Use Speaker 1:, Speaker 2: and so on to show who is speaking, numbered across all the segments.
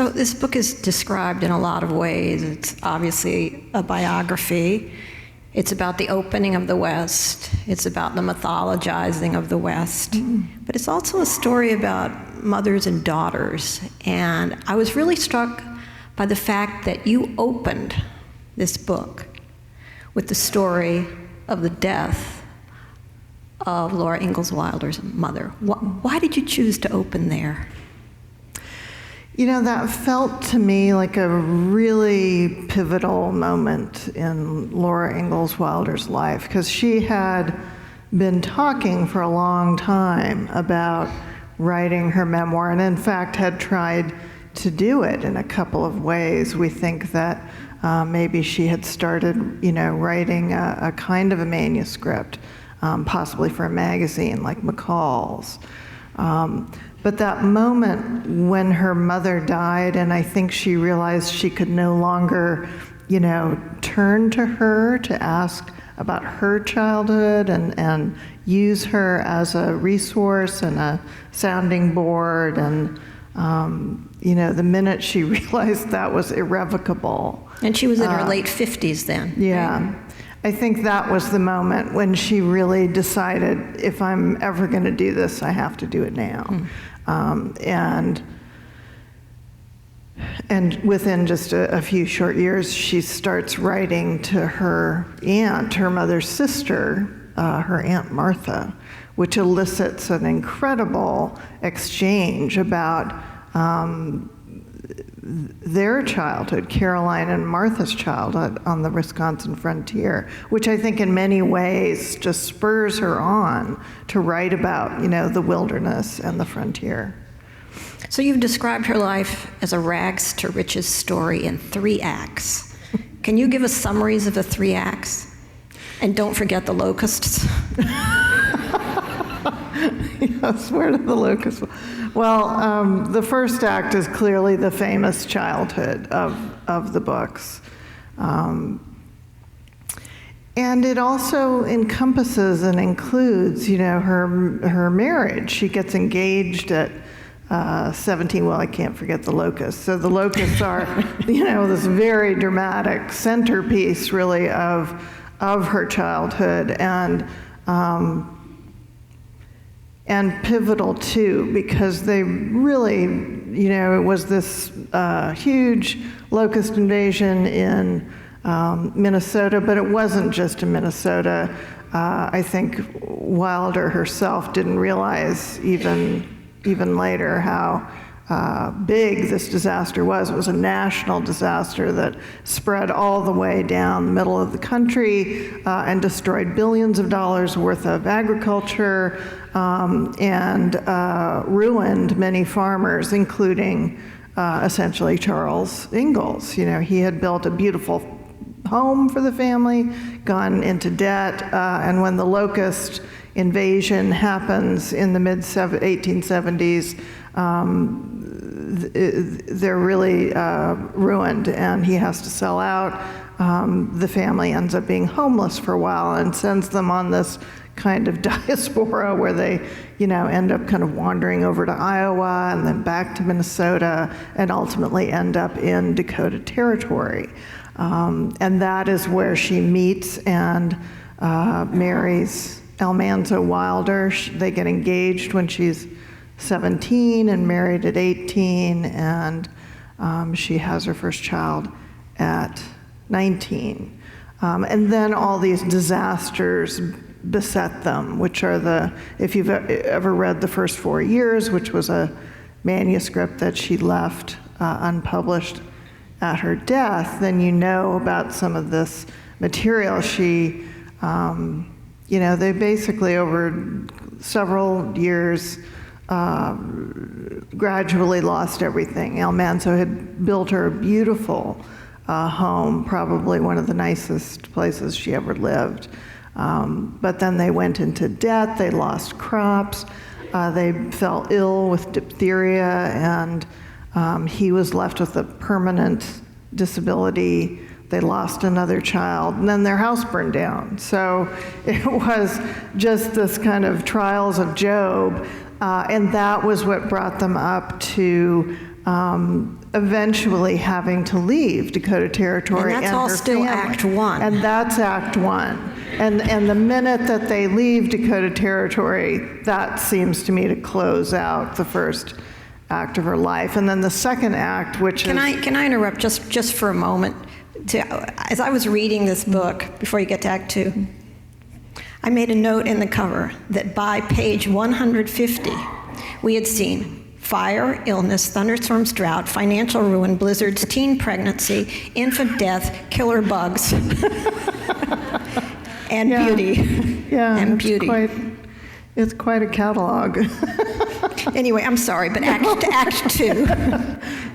Speaker 1: So this book is described in a lot of ways. It's obviously a biography. It's about the opening of the West. It's about the mythologizing of the West. But it's also a story about mothers and daughters. And I was really struck by the fact that you opened this book with the story of the death of Laura Ingalls Wilder's mother. Why did you choose to open there?
Speaker 2: You know, that felt to me like a really pivotal moment in Laura Ingalls Wilder's life, because she had been talking for a long time about writing her memoir, and in fact had tried to do it in a couple of ways. We think that maybe she had started, writing a kind of a manuscript, possibly for a magazine like McCall's. But that moment when her mother died, and I think she realized she could no longer, turn to her to ask about her childhood and use her as a resource and a sounding board. And, the minute she realized that was irrevocable.
Speaker 1: And she was in her late 50s then.
Speaker 2: Yeah.
Speaker 1: Right?
Speaker 2: I think that was the moment when she really decided, if I'm ever going to do this, I have to do it now. And within just a few short years, she starts writing to her aunt, her mother's sister, her Aunt Martha, which elicits an incredible exchange about their childhood, Caroline and Martha's childhood on the Wisconsin frontier, which I think in many ways just spurs her on to write about, the wilderness and the frontier.
Speaker 1: So you've described her life as a rags to riches story in 3 acts. Can you give us summaries of the 3 acts? And don't forget the locusts.
Speaker 2: Yes, where did the locusts? Well, the first act is clearly the famous childhood of the books. And it also encompasses and includes, her marriage. She gets engaged at 17. Well, I can't forget the locusts. So the locusts are, this very dramatic centerpiece, really, of her childhood, and pivotal too, because they really, it was this huge locust invasion in Minnesota, but it wasn't just in Minnesota. I think Wilder herself didn't realize even later how big this disaster was. It was a national disaster that spread all the way down the middle of the country and destroyed billions of dollars worth of agriculture and ruined many farmers, including essentially Charles Ingalls. He had built a beautiful home for the family, gone into debt, and when the locust invasion happens in the mid-1870s, they're really ruined, and he has to sell out. The family ends up being homeless for a while and sends them on this kind of diaspora where they, end up kind of wandering over to Iowa and then back to Minnesota and ultimately end up in Dakota Territory. And that is where she meets and marries Almanzo Wilder. They get engaged when she's 17 and married at 18, and she has her first child at 19. And then all these disasters beset them, which are if you've ever read The First 4 Years, which was a manuscript that she left unpublished at her death, then you know about some of this material. She, they basically over several years gradually lost everything. Almanzo had built her a beautiful home, probably one of the nicest places she ever lived. But then they went into debt, they lost crops, they fell ill with diphtheria, and he was left with a permanent disability. They lost another child, and then their house burned down. So it was just this kind of trials of Job, and that was what brought them up to eventually having to leave Dakota Territory
Speaker 1: And that's
Speaker 2: and
Speaker 1: all
Speaker 2: her
Speaker 1: still
Speaker 2: family.
Speaker 1: Act One.
Speaker 2: And that's Act One. And the minute that they leave Dakota Territory, that seems to me to close out the first act of her life. And then the second act, which
Speaker 1: Can I interrupt just for a moment? As I was reading this book, before you get to Act Two, I made a note in the cover that by page 150, we had seen fire, illness, thunderstorms, drought, financial ruin, blizzards, teen pregnancy, infant death, killer bugs, and beauty.
Speaker 2: Yeah,
Speaker 1: and
Speaker 2: it's
Speaker 1: beauty.
Speaker 2: It's quite a catalog.
Speaker 1: Anyway, I'm sorry, but Act Two.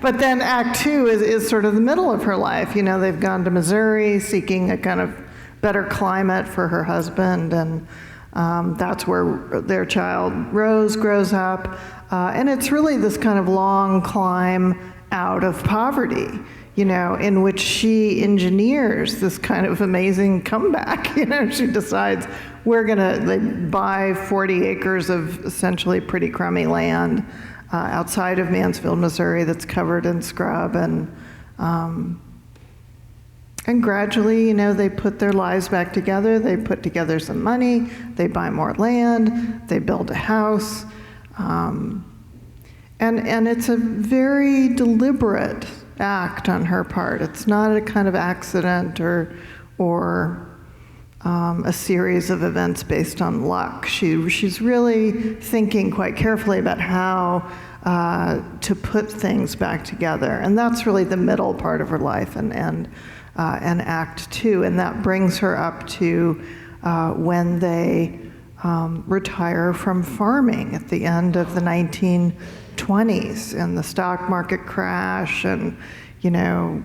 Speaker 2: But then Act Two is sort of the middle of her life. You know, they've gone to Missouri seeking a kind of better climate for her husband, and that's where their child Rose grows up. And it's really this kind of long climb out of poverty, you know, in which she engineers this kind of amazing comeback. You know, she decides they buy 40 acres of essentially pretty crummy land outside of Mansfield, Missouri, that's covered in scrub, and gradually, you know, they put their lives back together. They put together some money. They buy more land. They build a house. And it's a very deliberate act on her part. It's not a kind of accident or a series of events based on luck. She's really thinking quite carefully about how to put things back together. And that's really the middle part of her life and Act Two. And that brings her up to when they retire from farming at the end of the 1920s, and the stock market crash, and, you know,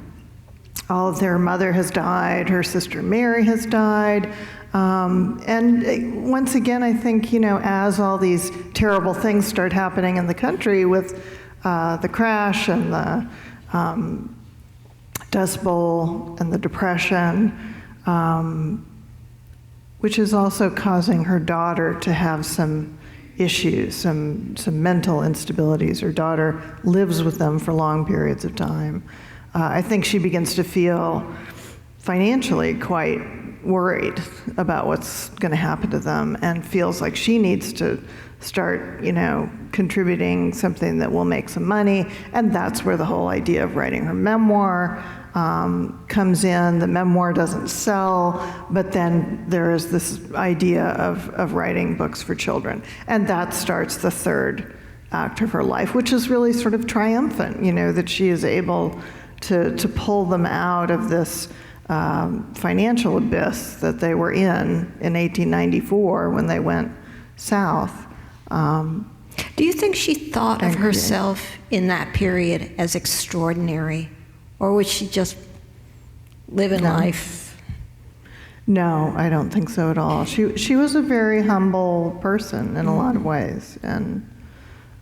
Speaker 2: all of their mother has died, her sister Mary has died. And once again, I think, you know, as all these terrible things start happening in the country with the crash and the Dust Bowl and the Depression, which is also causing her daughter to have some issues, some mental instabilities. Her daughter lives with them for long periods of time. I think she begins to feel financially quite worried about what's going to happen to them, and feels like she needs to start, you know, contributing something that will make some money. And that's where the whole idea of writing her memoir comes in. The memoir doesn't sell, but then there is this idea of writing books for children. And that starts the third act of her life, which is really sort of triumphant, you know, that she is able to pull them out of this financial abyss that they were in 1894 when they went south.
Speaker 1: Do you think she thought of herself in that period as extraordinary, or was she just living life?
Speaker 2: No, I don't think so at all. She was a very humble person in a lot of ways, and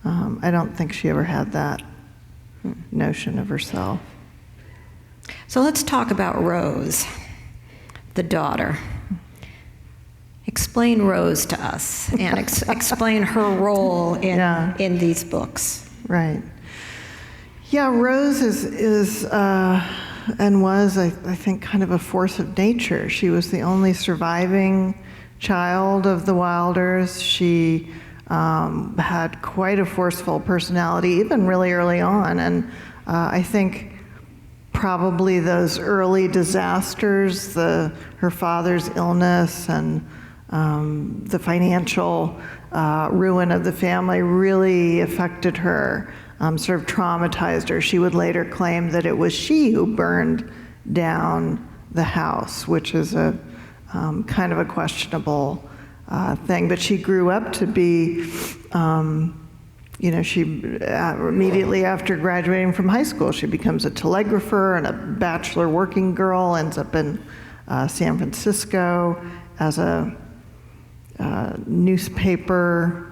Speaker 2: I don't think she ever had that notion of herself.
Speaker 1: So let's talk about Rose, the daughter. Explain Rose to us, and explain her role in these books.
Speaker 2: Right. Yeah, Rose is and was, I think, kind of a force of nature. She was the only surviving child of the Wilders. She had quite a forceful personality, even really early on. And I think probably those early disasters, her father's illness and the financial ruin of the family really affected her, sort of traumatized her. She would later claim that it was she who burned down the house, which is a kind of a questionable thing. But she grew up to be, she immediately after graduating from high school, she becomes a telegrapher and a bachelor working girl, ends up in San Francisco as a newspaper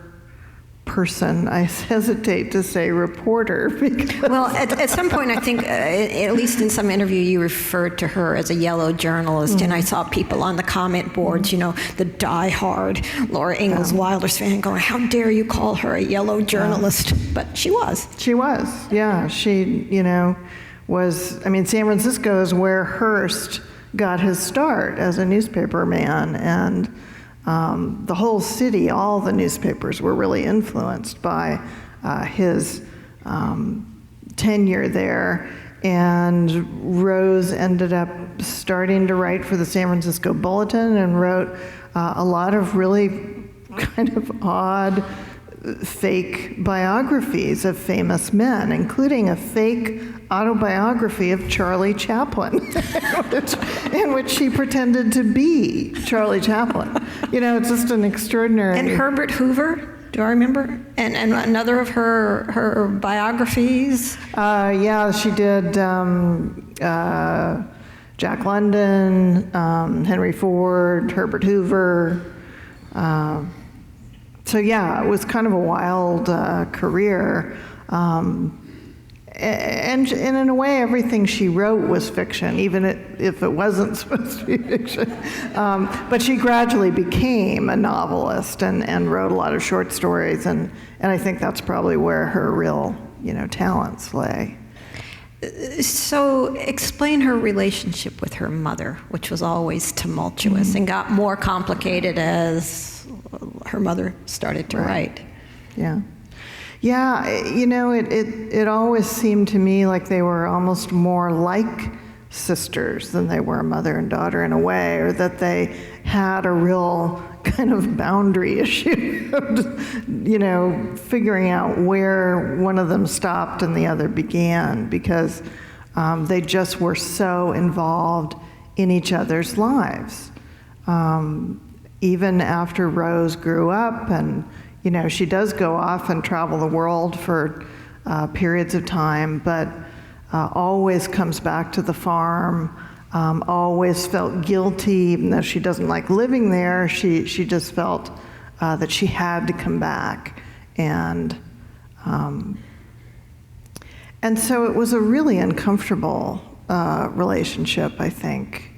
Speaker 2: person. I hesitate to say reporter because
Speaker 1: Well, at some point, I think, at least in some interview, you referred to her as a yellow journalist, and I saw people on the comment boards, the die-hard Laura Ingalls Wilder fan going, how dare you call her a yellow journalist? But she was.
Speaker 2: She was, yeah. She, was, San Francisco is where Hearst got his start as a newspaper man, and the whole city, all the newspapers were really influenced by his tenure there. And Rose ended up starting to write for the San Francisco Bulletin and wrote a lot of really kind of odd fake biographies of famous men, including a fake autobiography of Charlie Chaplin, in which she pretended to be Charlie Chaplin. It's just an extraordinary...
Speaker 1: And Herbert Hoover, do I remember? And another of her biographies?
Speaker 2: Yeah, she did Jack London, Henry Ford, Herbert Hoover. So yeah, it was kind of a wild career. And in a way, everything she wrote was fiction, even if it wasn't supposed to be fiction. But she gradually became a novelist and wrote a lot of short stories, and I think that's probably where her real, talents lay.
Speaker 1: So explain her relationship with her mother, which was always tumultuous and got more complicated as her mother started to write.
Speaker 2: Yeah. Yeah, it always seemed to me like they were almost more like sisters than they were mother and daughter in a way, or that they had a real kind of boundary issue of, figuring out where one of them stopped and the other began, because they just were so involved in each other's lives. Even after Rose grew up and she does go off and travel the world for periods of time, but always comes back to the farm, always felt guilty, even though she doesn't like living there. She just felt that she had to come back. And so it was a really uncomfortable relationship, I think,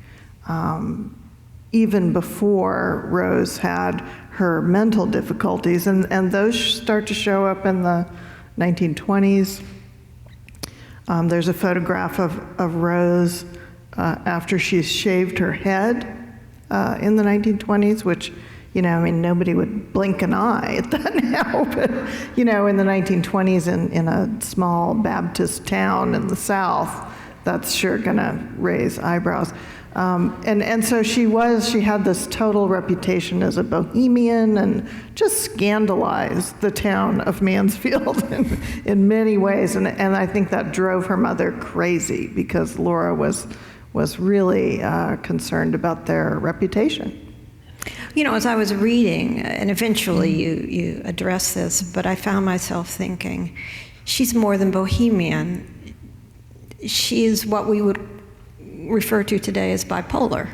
Speaker 2: even before Rose had her mental difficulties, and those start to show up in the 1920s. There's a photograph of Rose after she's shaved her head in the 1920s, which, nobody would blink an eye at that now, but, in the 1920s in a small Baptist town in the South, that's sure gonna raise eyebrows. And so she had this total reputation as a bohemian and just scandalized the town of Mansfield in many ways. And I think that drove her mother crazy, because Laura was really concerned about their reputation.
Speaker 1: As I was reading, and eventually you address this, but I found myself thinking, she's more than bohemian. She is what we would refer to today as bipolar.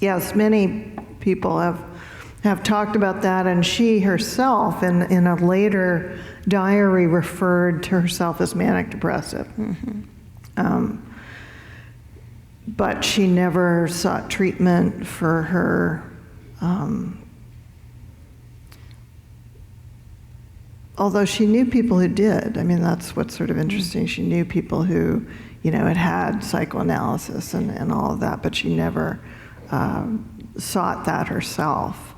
Speaker 2: Yes, many people have talked about that, and she herself in a later diary referred to herself as manic depressive. But she never sought treatment for her, although she knew people who did. That's what's sort of interesting. She knew people who had psychoanalysis and all of that, but she never sought that herself.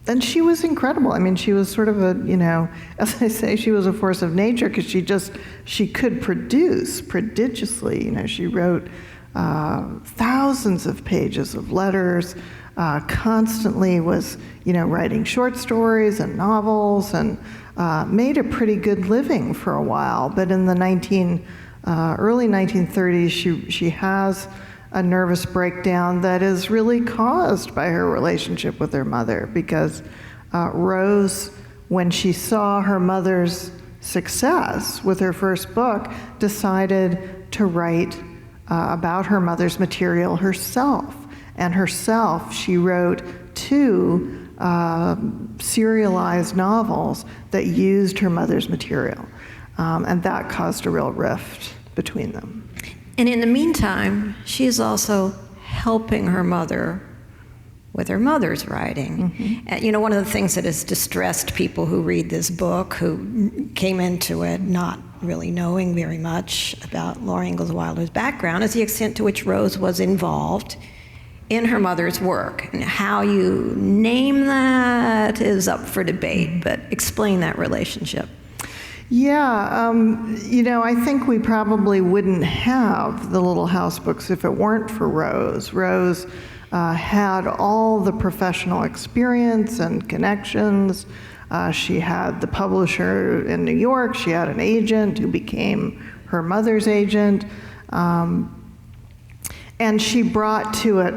Speaker 2: And she was incredible. She was sort of as I say, she was a force of nature, because she could produce prodigiously. She wrote thousands of pages of letters, constantly was, writing short stories and novels, and made a pretty good living for a while. But in the early 1930s, she has a nervous breakdown that is really caused by her relationship with her mother, because Rose, when she saw her mother's success with her first book, decided to write about her mother's material herself. And herself, she wrote 2 serialized novels that used her mother's material. And that caused a real rift between them.
Speaker 1: And in the meantime, she is also helping her mother with her mother's writing. Mm-hmm. You know, one of the things that has distressed people who read this book, who came into it not really knowing very much about Laura Ingalls Wilder's background, is the extent to which Rose was involved in her mother's work. And how you name that is up for debate, but explain that relationship.
Speaker 2: Yeah, you know, I think we probably wouldn't have the Little House books if it weren't for Rose. Rose had all the professional experience and connections. She had the publisher in New York. She had an agent who became her mother's agent. And she brought to it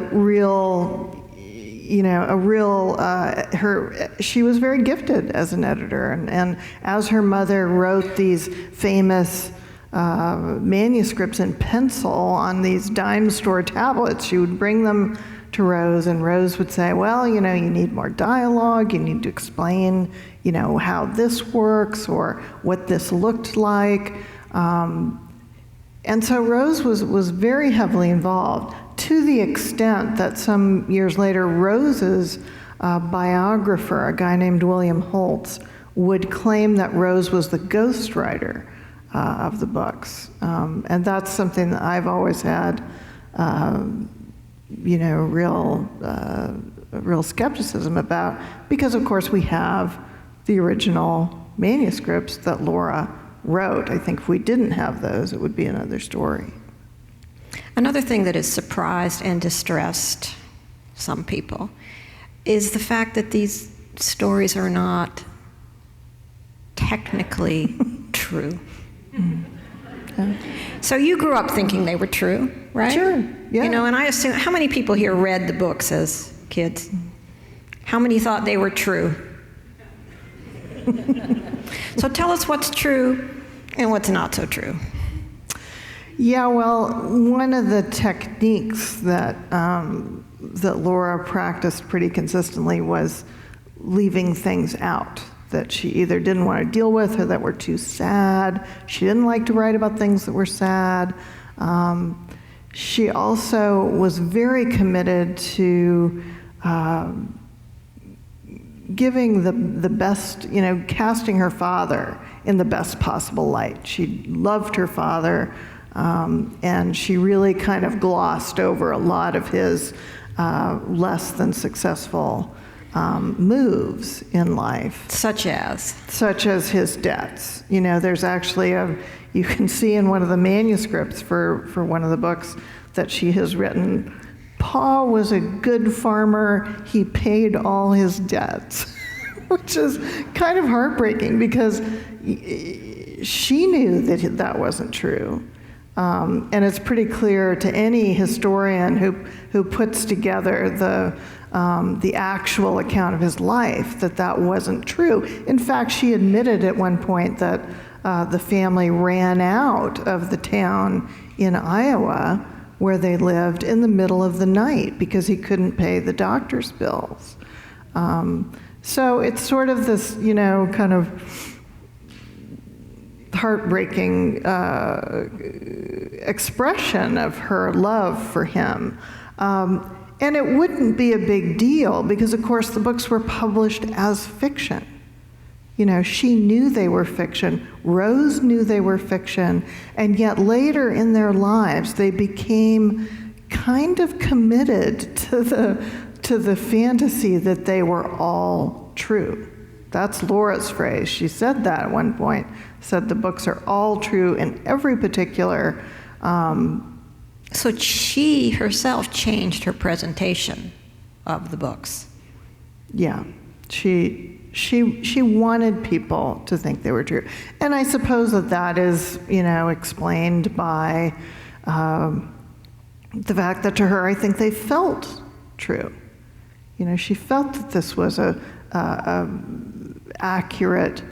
Speaker 2: she was very gifted as an editor. And as her mother wrote these famous manuscripts in pencil on these dime store tablets, she would bring them to Rose, and Rose would say, well, you know, you need more dialogue, you need to explain, you know, how this works or what this looked like. And so Rose was very heavily involved, to the extent that some years later, Rose's biographer, a guy named William Holtz, would claim that Rose was the ghostwriter of the books. And that's something that I've always had, you know, real skepticism about, because of course we have the original manuscripts that Laura wrote. I think if we didn't have those, it would be another story.
Speaker 1: Another thing that has surprised and distressed some people is the fact that these stories are not technically true. Yeah. So you grew up thinking they were true, right?
Speaker 2: Sure, yeah.
Speaker 1: You know, and I assume, how many people here read the books as kids? How many thought they were true? So tell us what's true and what's not so true.
Speaker 2: Yeah, well, one of the techniques that that Laura practiced pretty consistently was leaving things out that she either didn't want to deal with or that were too sad. She didn't like to write about things that were sad. She also was very committed to giving the best, you know, casting her father in the best possible light. She loved her father, and she really kind of glossed over a lot of his less than successful moves in life.
Speaker 1: Such as?
Speaker 2: Such as his debts. You know, there's actually you can see in one of the manuscripts for one of the books that she has written, Pa was a good farmer, he paid all his debts, which is kind of heartbreaking because she knew that that wasn't true. And it's pretty clear to any historian who puts together the actual account of his life that wasn't true. In fact, she admitted at one point that the family ran out of the town in Iowa where they lived in the middle of the night because he couldn't pay the doctor's bills. So it's sort of this, you know, kind of heartbreaking expression of her love for him. And it wouldn't be a big deal because, of course, the books were published as fiction. You know, she knew they were fiction. Rose knew they were fiction. And yet later in their lives, they became kind of committed to the fantasy that they were all true. That's Laura's phrase. She said that at one point, said the books are all true in every particular.
Speaker 1: So she herself changed her presentation of the books.
Speaker 2: Yeah, she wanted people to think they were true. And I suppose that is, you know, explained by the fact that to her, I think they felt true. You know, she felt that this was a accurate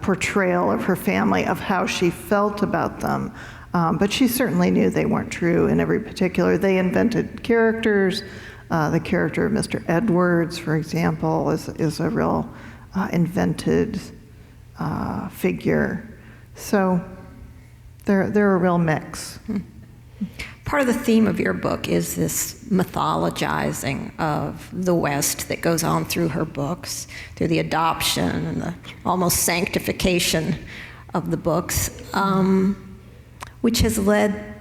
Speaker 2: portrayal of her family, of how she felt about them. But she certainly knew they weren't true in every particular. They invented characters. The character of Mr. Edwards, for example, is a real invented figure. So they're a real mix.
Speaker 1: Part of the theme of your book is this mythologizing of the West that goes on through her books, through the adoption and the almost sanctification of the books, which has led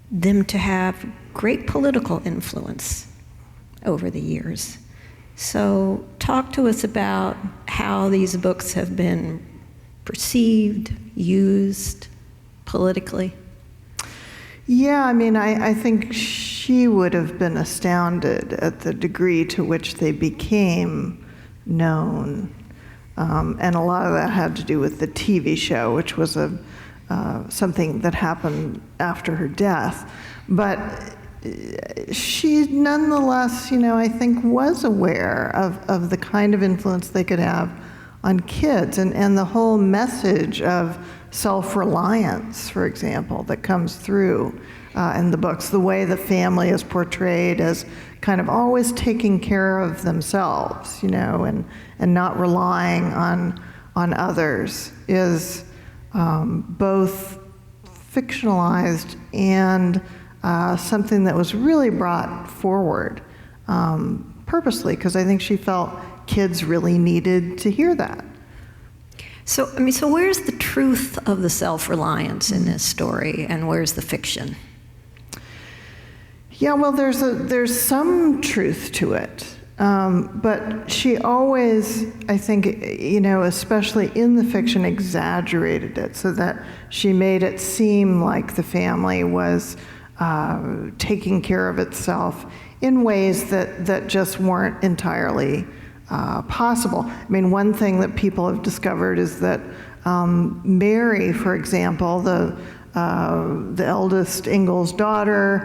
Speaker 1: them to have great political influence over the years. So talk to us about how these books have been perceived, used politically.
Speaker 2: Yeah, I mean, I think she would have been astounded at the degree to which they became known. And a lot of that had to do with the TV show, which was something that happened after her death. But she nonetheless, I think was aware of the kind of influence they could have on kids, and the whole message of self-reliance, for example, that comes through in the books, the way the family is portrayed as kind of always taking care of themselves, and not relying on others, is both fictionalized and something that was really brought forward purposely, because I think she felt kids really needed to hear that.
Speaker 1: So where's the truth of the self-reliance in this story, and where's the fiction?
Speaker 2: Yeah, well, there's some truth to it, but she always, I think, especially in the fiction, exaggerated it so that she made it seem like the family was taking care of itself in ways that just weren't entirely possible. I mean, one thing that people have discovered is that Mary, for example, the eldest Ingalls daughter,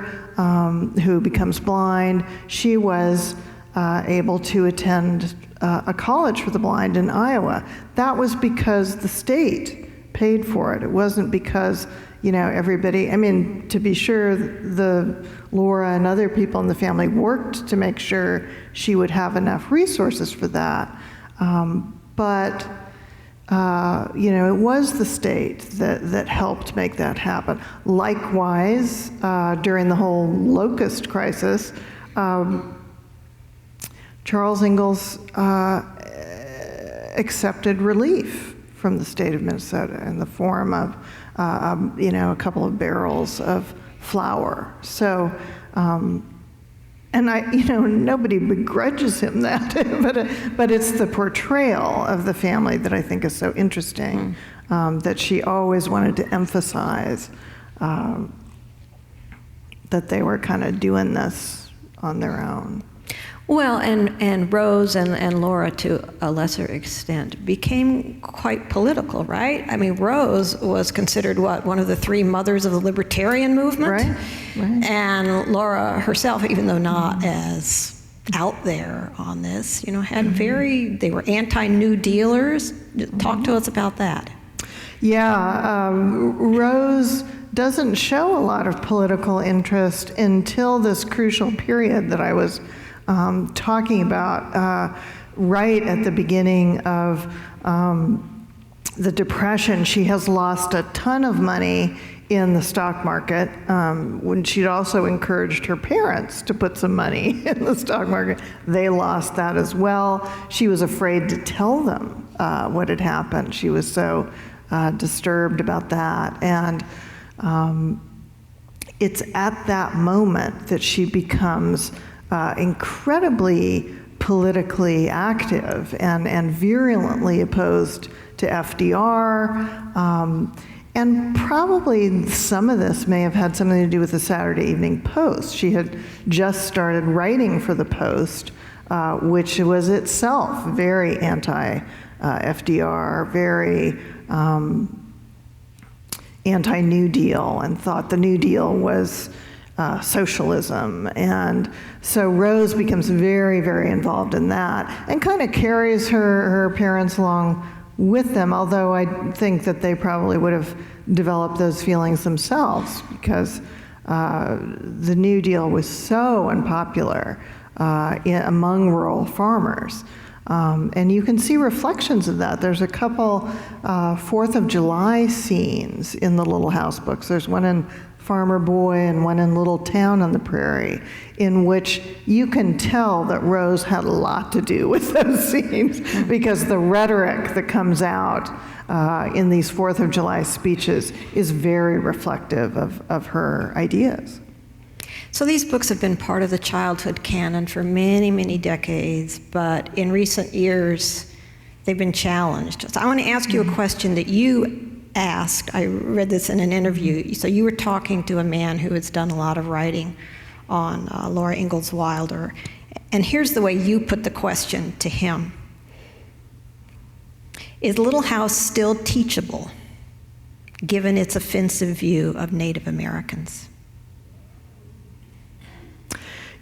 Speaker 2: who becomes blind, she was able to attend a college for the blind in Iowa. That was because the state paid for it. It wasn't because everybody, I mean, to be sure, Laura and other people in the family worked to make sure she would have enough resources for that. But it was the state that helped make that happen. Likewise, during the whole locust crisis, Charles Ingalls accepted relief from the state of Minnesota in the form of a couple of barrels of flour. So, and nobody begrudges him that, but it's the portrayal of the family that I think is so interesting, that she always wanted to emphasize that they were kind of doing this on their own.
Speaker 1: Well, and Rose and Laura, to a lesser extent, became quite political, right? I mean, Rose was considered, one of the three mothers of the libertarian movement?
Speaker 2: Right.
Speaker 1: And Laura herself, even though not as out there on this, had they were anti-New Dealers. Talk to us about that.
Speaker 2: Yeah, Rose doesn't show a lot of political interest until this crucial period that I was talking about, right at the beginning of the Depression. She has lost a ton of money in the stock market, when she'd also encouraged her parents to put some money in the stock market. They lost that as well. She was afraid to tell them what had happened. She was so disturbed about that. And it's at that moment that she becomes incredibly politically active and virulently opposed to FDR. And probably some of this may have had something to do with the Saturday Evening Post. She had just started writing for the Post, which was itself very anti-FDR, very anti-New Deal, and thought the New Deal was socialism. And so Rose becomes very, very involved in that and kind of carries her parents along with them, although I think that they probably would have developed those feelings themselves, because the New Deal was so unpopular among rural farmers. And you can see reflections of that. There's a couple 4th of July scenes in the Little House books. There's one in Farmer Boy and one in Little Town on the Prairie, in which you can tell that Rose had a lot to do with those scenes, because the rhetoric that comes out in these 4th of July speeches is very reflective of her ideas.
Speaker 1: So these books have been part of the childhood canon for many, many decades, but in recent years, they've been challenged. So I want to ask you a question that you asked. I read this in an interview. So you were talking to a man who has done a lot of writing on Laura Ingalls Wilder, and here's the way you put the question to him. Is Little House still teachable, given its offensive view of Native Americans?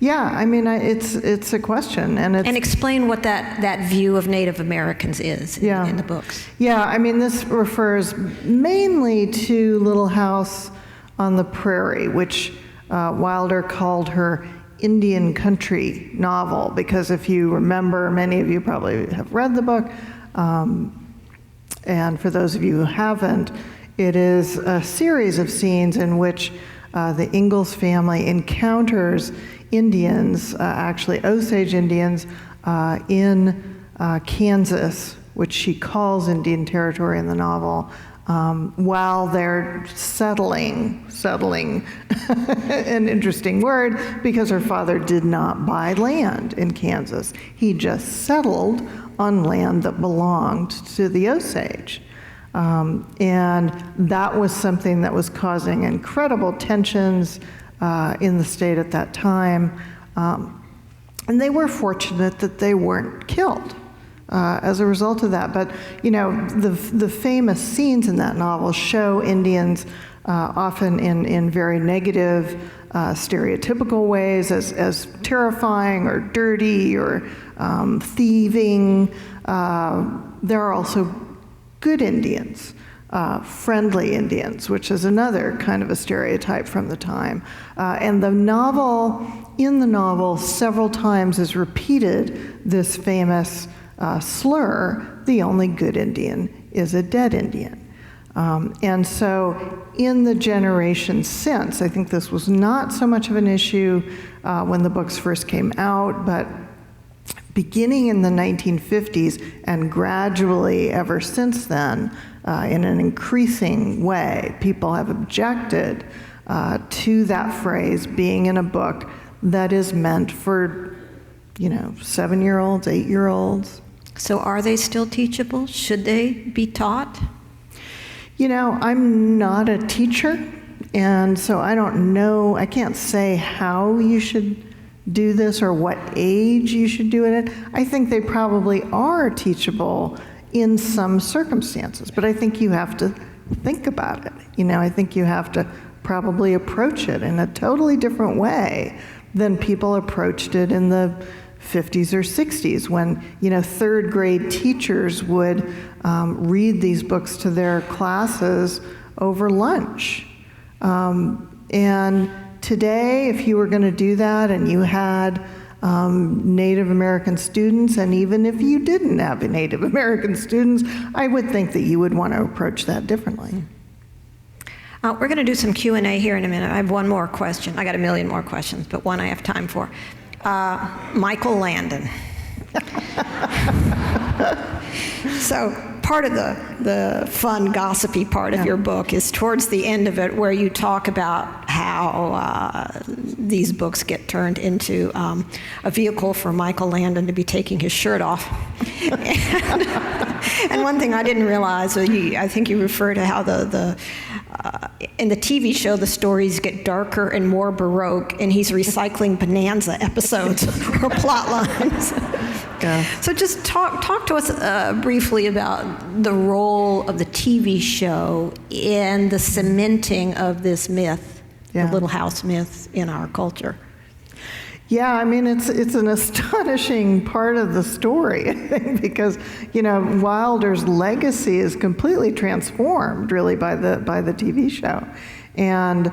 Speaker 2: Yeah, I mean, it's a question, and
Speaker 1: explain what that view of Native Americans is in the books.
Speaker 2: Yeah, I mean, this refers mainly to Little House on the Prairie, which Wilder called her Indian country novel, because if you remember, many of you probably have read the book, and for those of you who haven't, it is a series of scenes in which the Ingalls family encounters Indians, actually Osage Indians, in Kansas, which she calls Indian Territory in the novel, while they're settling, an interesting word, because her father did not buy land in Kansas. He just settled on land that belonged to the Osage. And that was something that was causing incredible tensions in the state at that time. And they were fortunate that they weren't killed as a result of that. But, you know, the famous scenes in that novel show Indians often in very negative, stereotypical ways, as terrifying or dirty or thieving. There are also good Indians, friendly Indians, which is another kind of a stereotype from the time. And in the novel, several times is repeated this famous slur, the only good Indian is a dead Indian. And so in the generation since, I think this was not so much of an issue when the books first came out, but beginning in the 1950s and gradually ever since then, in an increasing way, people have objected to that phrase being in a book that is meant for, 7-year-olds, 8-year-olds.
Speaker 1: So are they still teachable? Should they be taught?
Speaker 2: I'm not a teacher, and so I don't know, I can't say how you should do this or what age you should do it at. I think they probably are teachable in some circumstances, but I think you have to think about it. I think you have to probably approach it in a totally different way than people approached it in the 50s or 60s when, third grade teachers would read these books to their classes over lunch. And today, if you were going to do that and you had Native American students, and even if you didn't have Native American students, I would think that you would want to approach that differently.
Speaker 1: We're going to do some Q&A here in a minute. I have one more question. I got a million more questions, but one I have time for. Michael Landon. So part of the fun, gossipy part of your book is towards the end of it, where you talk about how these books get turned into a vehicle for Michael Landon to be taking his shirt off. And one thing I didn't realize, I think you refer to how in the TV show, the stories get darker and more Baroque, and he's recycling Bonanza episodes or plot lines.
Speaker 2: Yeah.
Speaker 1: So just talk to us briefly about the role of the TV show in the cementing of this myth, the Little House myth, in our culture.
Speaker 2: Yeah, I mean, it's an astonishing part of the story, I think, because, Wilder's legacy is completely transformed, really, by the TV show. And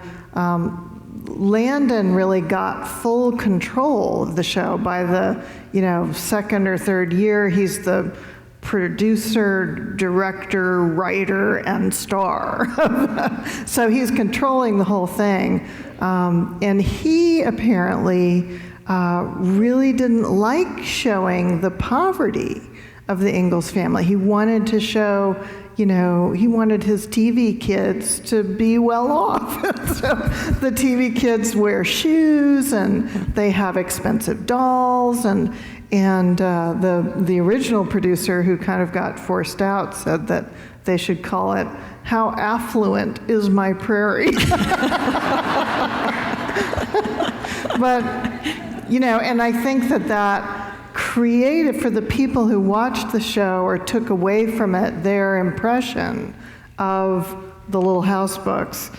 Speaker 2: Landon really got full control of the show. By the, second or third year, he's the producer, director, writer, and star. So he's controlling the whole thing. And he apparently really didn't like showing the poverty of the Ingalls family. He wanted to show, he wanted his TV kids to be well off. So the TV kids wear shoes and they have expensive dolls, and the original producer, who kind of got forced out, said that they should call it "How Affluent Is My Prairie?" But, and I think that created, for the people who watched the show or took away from it their impression of the Little House books,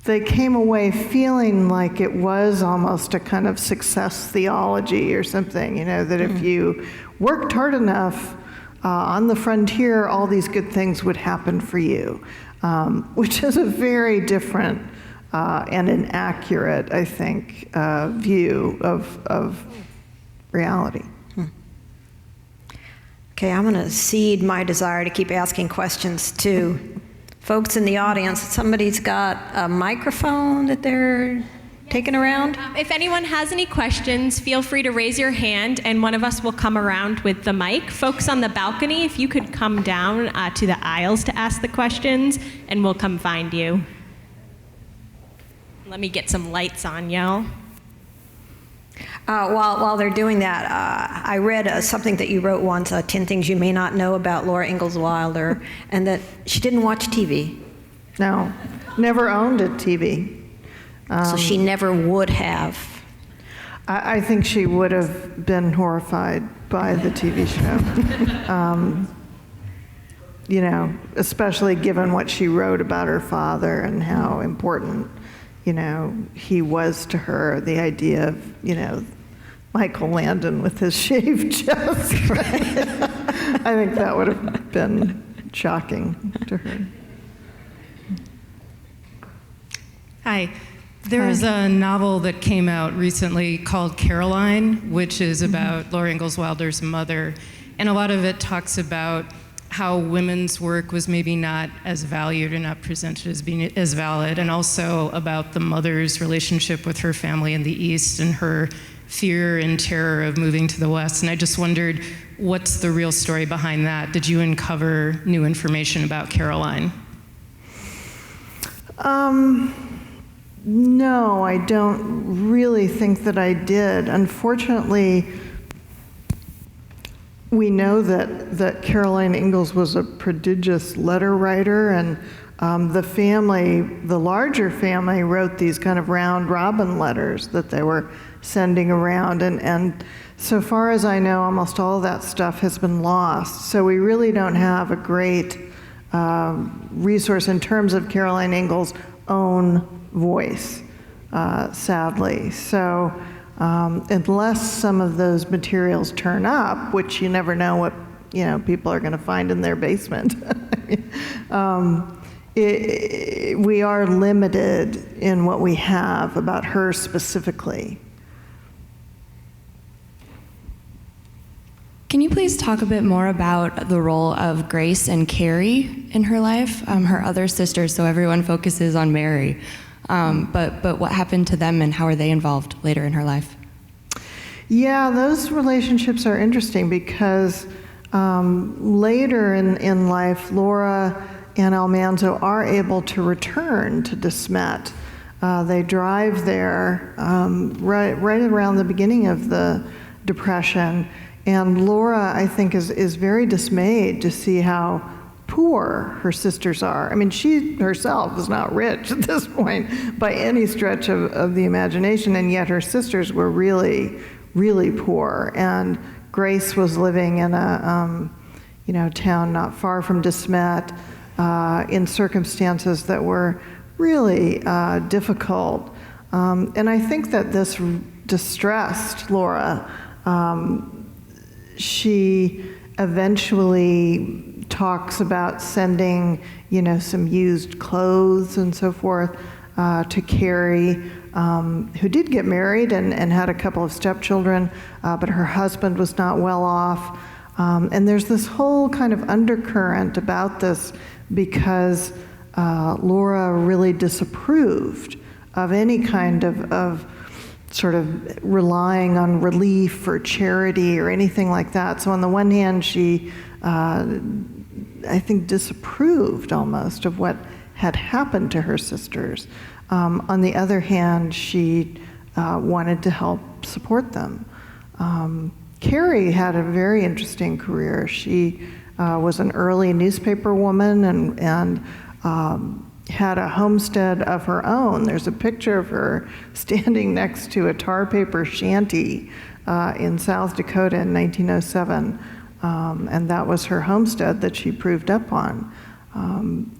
Speaker 2: they came away feeling like it was almost a kind of success theology or something, that if you worked hard enough on the frontier, all these good things would happen for you, which is a very different and inaccurate, I think, view of reality.
Speaker 1: Okay, I'm going to cede my desire to keep asking questions to folks in the audience. Somebody's got a microphone that they're taking around?
Speaker 3: If anyone has any questions, feel free to raise your hand and one of us will come around with the mic. Folks on the balcony, if you could come down to the aisles to ask the questions, and we'll come find you. Let me get some lights on, y'all.
Speaker 1: While they're doing that, I read something that you wrote once, 10 Things You May Not Know About Laura Ingalls Wilder, and that she didn't watch TV.
Speaker 2: No, never owned a TV.
Speaker 1: So she never would have.
Speaker 2: I think she would have been horrified by the TV show. Especially given what she wrote about her father and how important, he was to her. The idea of, Michael Landon with his shaved chest. I think that would have been shocking to her.
Speaker 4: Hi. There was a novel that came out recently called Caroline, which is about Laura Ingalls Wilder's mother. And a lot of it talks about how women's work was maybe not as valued or not presented as being as valid, and also about the mother's relationship with her family in the East and her fear and terror of moving to the West. And I just wondered, what's the real story behind that? Did you uncover new information about Caroline?
Speaker 2: No, I don't really think that I did. Unfortunately, we know that Caroline Ingalls was a prodigious letter writer, and the larger family wrote these kind of round robin letters that they were sending around, and so far as I know, almost all of that stuff has been lost. So we really don't have a great resource in terms of Caroline Ingalls' own voice, sadly. So unless some of those materials turn up, which you never know what people are going to find in their basement, we are limited in what we have about her specifically.
Speaker 5: Can you please talk a bit more about the role of Grace and Carrie in her life, her other sisters, so everyone focuses on Mary, but what happened to them and how are they involved later in her life?
Speaker 2: Yeah, those relationships are interesting because later in life, Laura and Almanzo are able to return to De Smet. They drive there right around the beginning of the Depression. And Laura, I think, is very dismayed to see how poor her sisters are. I mean, she herself is not rich at this point by any stretch of the imagination, and yet her sisters were really, really poor. And Grace was living in a town not far from De Smet in circumstances that were really difficult. And I think that this distressed Laura. She eventually talks about sending, some used clothes and so forth to Carrie, who did get married and had a couple of stepchildren, but her husband was not well off. And there's this whole kind of undercurrent about this because Laura really disapproved of any kind of sort of relying on relief or charity or anything like that. So on the one hand, she, I think, disapproved almost of what had happened to her sisters. On the other hand, she wanted to help support them. Carrie had a very interesting career. She was an early newspaper woman and had a homestead of her own. There's a picture of her standing next to a tar paper shanty in South Dakota in 1907, and that was her homestead that she proved up on.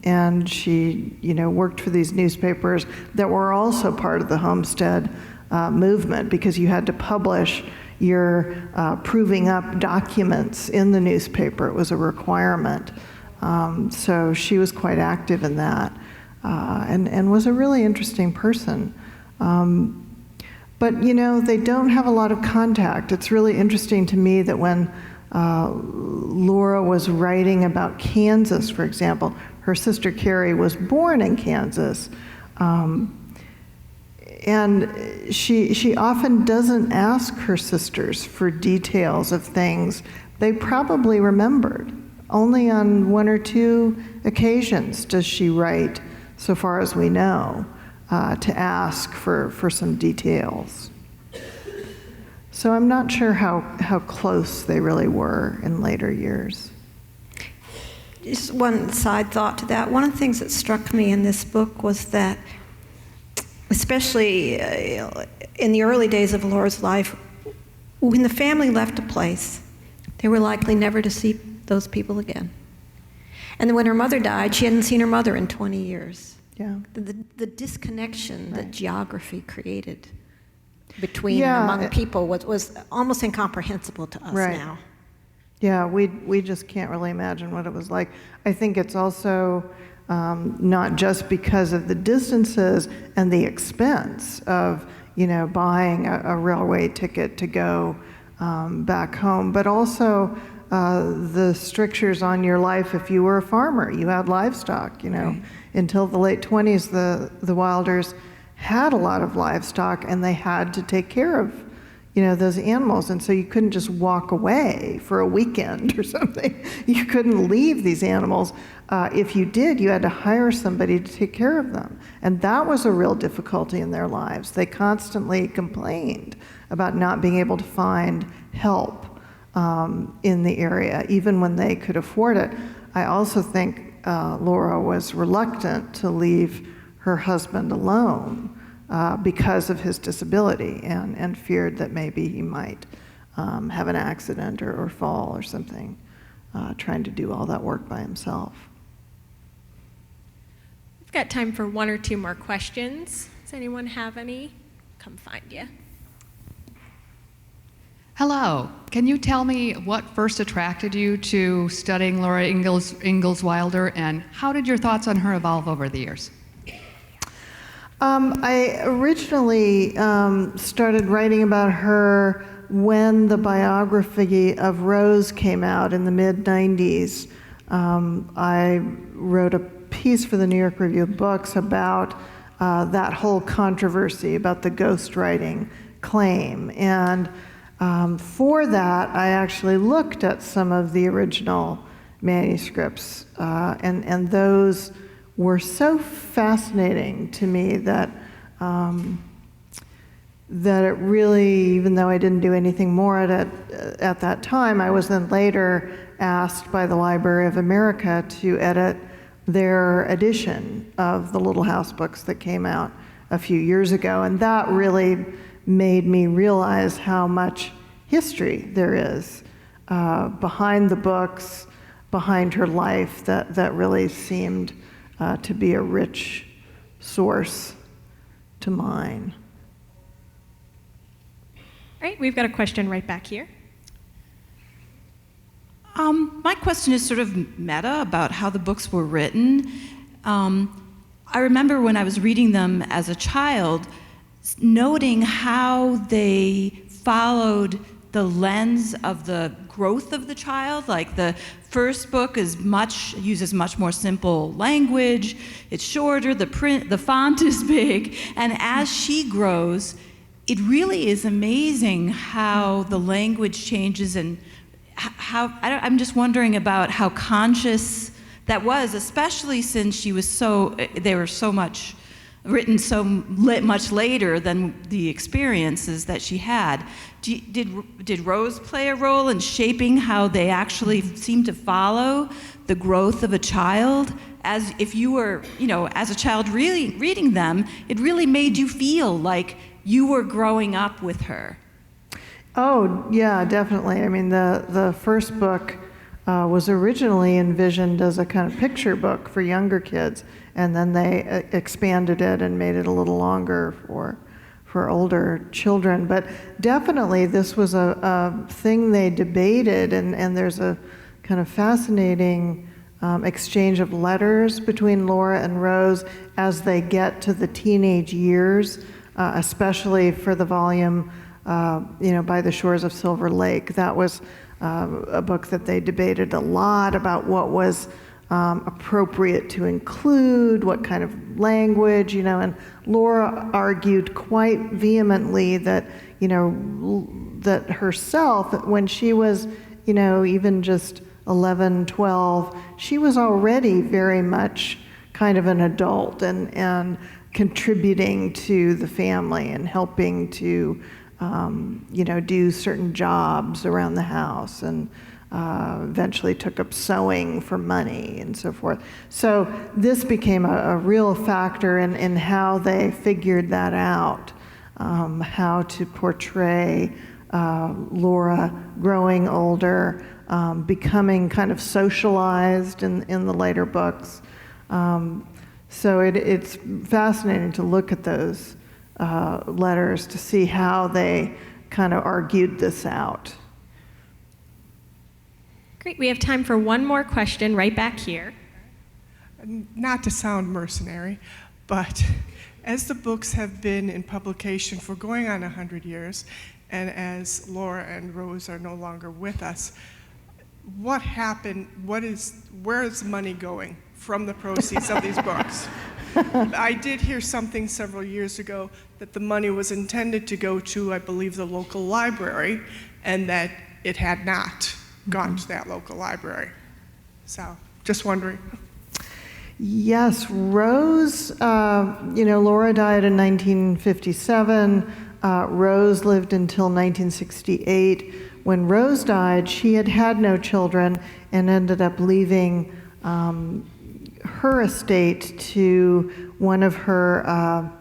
Speaker 2: And she, worked for these newspapers that were also part of the homestead movement, because you had to publish your proving up documents in the newspaper. It was a requirement. So she was quite active in that, and was a really interesting person. But, they don't have a lot of contact. It's really interesting to me that when Laura was writing about Kansas, for example, her sister Carrie was born in Kansas, and she often doesn't ask her sisters for details of things they probably remembered. Only on one or two occasions does she write, so far as we know, to ask for some details. So I'm not sure how close they really were in later years.
Speaker 1: Just one side thought to that. One of the things that struck me in this book was that, especially in the early days of Laura's life, when the family left a place, they were likely never to see those people again. And then when her mother died, she hadn't seen her mother in 20 years.
Speaker 2: Yeah.
Speaker 1: The disconnection that
Speaker 2: Right.
Speaker 1: geography created between and among people was almost incomprehensible to us
Speaker 2: Right.
Speaker 1: now.
Speaker 2: Yeah, we just can't really imagine what it was like. I think it's also not just because of the distances and the expense of, buying a railway ticket to go back home, but also the strictures on your life if you were a farmer. You had livestock,
Speaker 1: Right.
Speaker 2: Until the late 20s, the Wilders had a lot of livestock, and they had to take care of, those animals. And so you couldn't just walk away for a weekend or something. You couldn't leave these animals. If you did, you had to hire somebody to take care of them. And that was a real difficulty in their lives. They constantly complained about not being able to find help in the area, even when they could afford it. I also think Laura was reluctant to leave her husband alone because of his disability, and feared that maybe he might have an accident or fall or something, trying to do all that work by himself.
Speaker 3: We've got time for one or two more questions. Does anyone have any? Come find you.
Speaker 6: Hello. Can you tell me what first attracted you to studying Laura Ingalls Wilder, and how did your thoughts on her evolve over the years?
Speaker 2: I originally started writing about her when the biography of Rose came out in the mid-90s. I wrote a piece for the New York Review of Books about that whole controversy about the ghostwriting claim. And for that, I actually looked at some of the original manuscripts, and those were so fascinating to me that that it really, even though I didn't do anything more at that time, I was then later asked by the Library of America to edit their edition of the Little House books that came out a few years ago, and that really made me realize how much history there is behind the books, behind her life, that really seemed to be a rich source to mine.
Speaker 3: All right, we've got a question right back here.
Speaker 7: My question is sort of meta about how the books were written. I remember when I was reading them as a child, noting how they followed the lens of the growth of the child. Like the first book uses much more simple language, it's shorter, the font is big, and as she grows, it really is amazing how the language changes, and I'm just wondering about how conscious that was, especially since they were so much written so much later than the experiences that she had. Did Rose play a role in shaping how they actually seem to follow the growth of a child? As if you were, as a child really reading them, it really made you feel like you were growing up with her.
Speaker 2: Oh, yeah, definitely. I mean, the first book was originally envisioned as a kind of picture book for younger kids, and then they expanded it and made it a little longer for older children. But definitely this was a thing they debated, and there's a kind of fascinating exchange of letters between Laura and Rose as they get to the teenage years, especially for the volume By the Shores of Silver Lake. That was a book that they debated a lot about what was appropriate to include, what kind of language, and Laura argued quite vehemently that, that herself, when she was, even just 11, 12, she was already very much kind of an adult and contributing to the family and helping to do certain jobs around the house, and eventually took up sewing for money and so forth. So this became a real factor in how they figured that out, how to portray Laura growing older, becoming kind of socialized in the later books. So it's fascinating to look at those letters to see how they kind of argued this out.
Speaker 3: Great, we have time for one more question right back here.
Speaker 8: Not to sound mercenary, but as the books have been in publication for going on 100 years, and as Laura and Rose are no longer with us, what happened? Where is the money going from the proceeds of these books? I did hear something several years ago that the money was intended to go to, I believe, the local library, and that it had not gone to that local library. So, just wondering.
Speaker 2: Yes, Rose, Laura died in 1957. Rose lived until 1968. When Rose died, she had no children and ended up leaving her estate to one of her,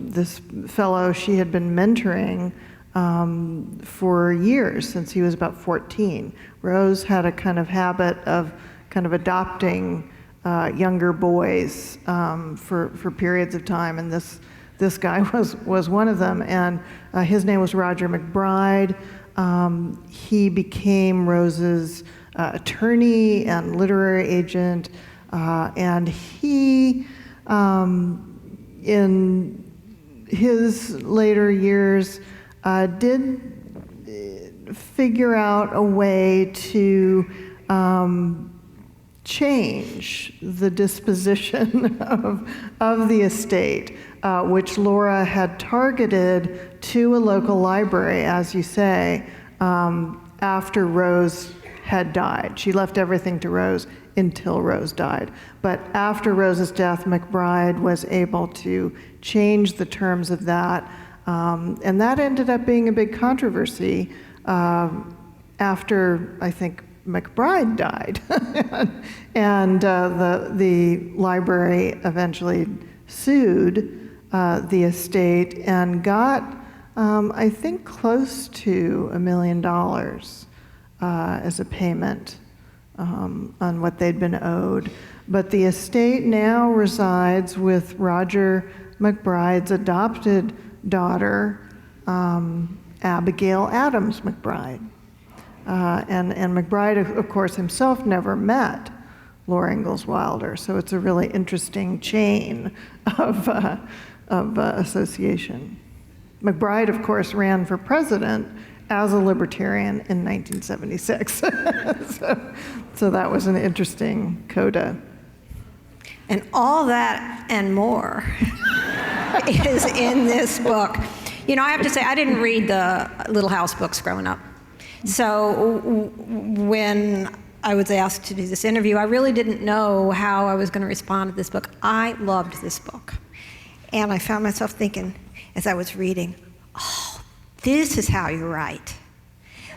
Speaker 2: this fellow she had been mentoring for years, since he was about 14. Rose had a kind of habit of kind of adopting younger boys for periods of time, and this guy was one of them, and his name was Roger McBride. He became Rose's attorney and literary agent, and he, in his later years, did figure out a way to change the disposition of the estate, which Laura had targeted to a local library, as you say, after Rose had died. She left everything to Rose until Rose died. But after Rose's death, McBride was able to change the terms of that, and that ended up being a big controversy after, I think, McBride died. And the library eventually sued the estate and got, I think, close to $1 million as a payment on what they'd been owed. But the estate now resides with Roger McBride's adopted daughter, Abigail Adams McBride. And McBride, of course, himself never met Laura Ingalls Wilder. So it's a really interesting chain of association. McBride, of course, ran for president as a libertarian in 1976. So that was an interesting coda.
Speaker 1: And all that and more is in this book. You know, I have to say, I didn't read the Little House books growing up. So when I was asked to do this interview, I really didn't know how I was going to respond to this book. I loved this book. And I found myself thinking, as I was reading, oh, this is how you write.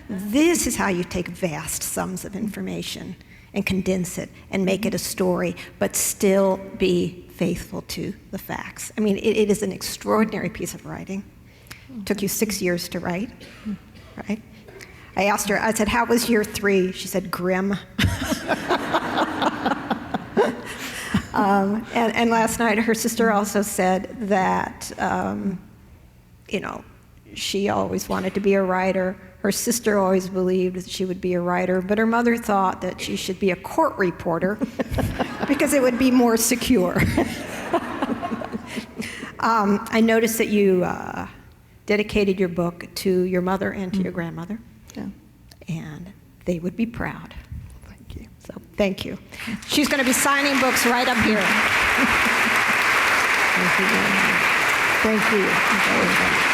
Speaker 1: This is how you take vast sums of information and condense it and make it a story, but still be faithful to the facts. I mean, it is an extraordinary piece of writing. It took you 6 years to write, right? I asked her, I said, how was year 3? She said, grim. And last night, her sister also said that, you know, she always wanted to be a writer. Her sister always believed that she would be a writer, but her mother thought that she should be a court reporter because it would be more secure. I noticed that you dedicated your book to your mother and to your grandmother.
Speaker 2: Yeah.
Speaker 1: And they would be proud.
Speaker 2: Thank you.
Speaker 1: So thank you. She's going to be signing books right up here.
Speaker 2: Thank you very much. Thank you.